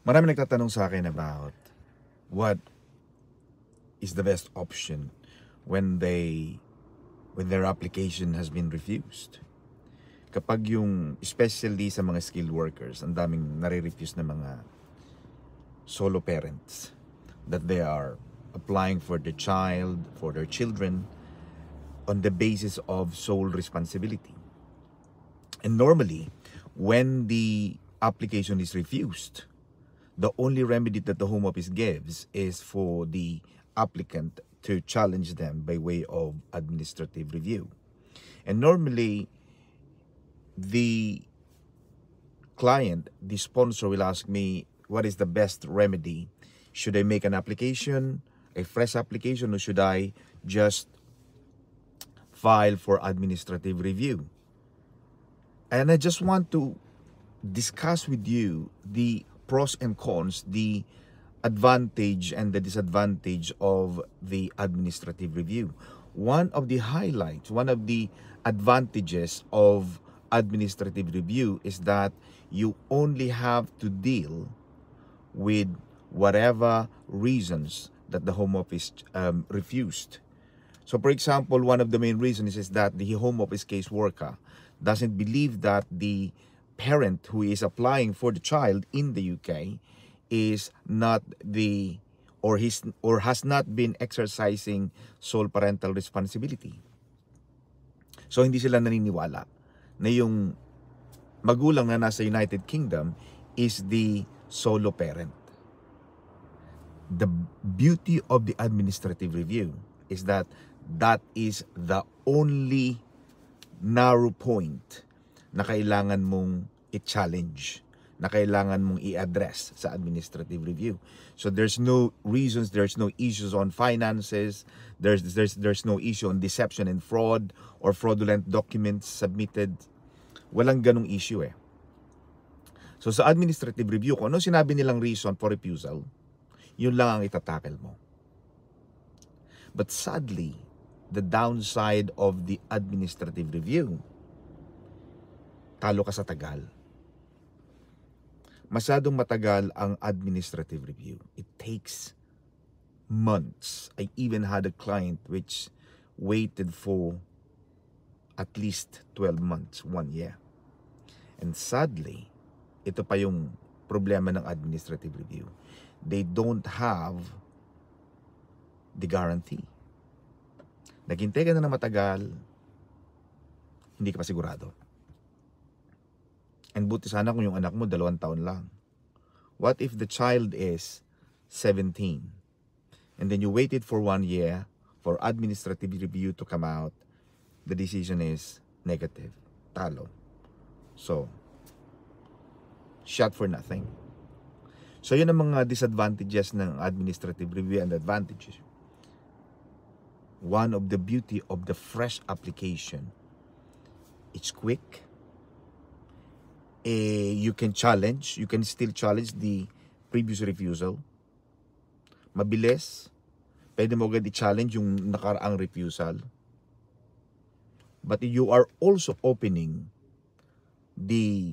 Marami nagtatanong sa akin about what is the best option when their application has been refused. Kapag yung, especially sa mga skilled workers, ang daming nare-refuse na mga solo parents that they are applying for the child, for their children on the basis of sole responsibility. And normally, when the application is refused, the only remedy that the Home Office gives is for the applicant to challenge them by way of administrative review. And normally, the client, the sponsor will ask me, what is the best remedy? Should I make an application, a fresh application, or should I just file for administrative review? And I just want to discuss with you the pros and cons, the advantage and the disadvantage of the administrative review. One of the highlights, one of the advantages of administrative review is that you only have to deal with whatever reasons that the Home Office refused. So for example, one of the main reasons is that the Home Office caseworker doesn't believe that the parent who is applying for the child in the UK is not or has not been exercising sole parental responsibility. So hindi sila naniniwala na yung magulang na nasa United Kingdom is the solo parent. The beauty of the administrative review is that that is the only narrow point na kailangan mong i-challenge, na kailangan mong i-address sa administrative review. So there's no reasons, there's no issues on finances, there's no issue on deception and fraud or fraudulent documents submitted. Walang ganong issue eh. So sa administrative review, kung ano sinabi nilang reason for refusal, yun lang ang itatakel mo. But sadly, the downside of the administrative review, talo ka sa tagal. Masyadong matagal ang administrative review. It takes months. I even had a client which waited for at least 12 months, 1 year. And sadly, ito pa yung problema ng administrative review. They don't have the guarantee. Naghintay ka na ng matagal, hindi ka pa sigurado. And buti sana kung yung anak mo 2 taon lang. What if the child is 17 and then you waited for 1 year for administrative review to come out, the decision is negative, talo. So, shot for nothing. So yun ang mga disadvantages ng administrative review and advantages. One of the beauty of the fresh application, it's quick. You can still challenge the previous refusal. Mabilis. Pwede mo agad i-challenge yung nakaraang refusal. But you are also opening the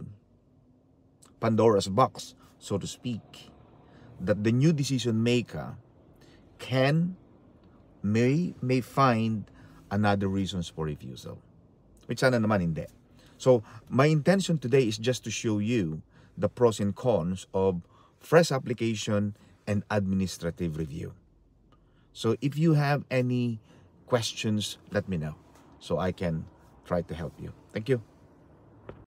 Pandora's box, so to speak, that the new decision maker may find another reasons for refusal. Which sana naman hindi. So, my intention today is just to show you the pros and cons of fresh application and administrative review. So, if you have any questions, let me know so I can try to help you. Thank you.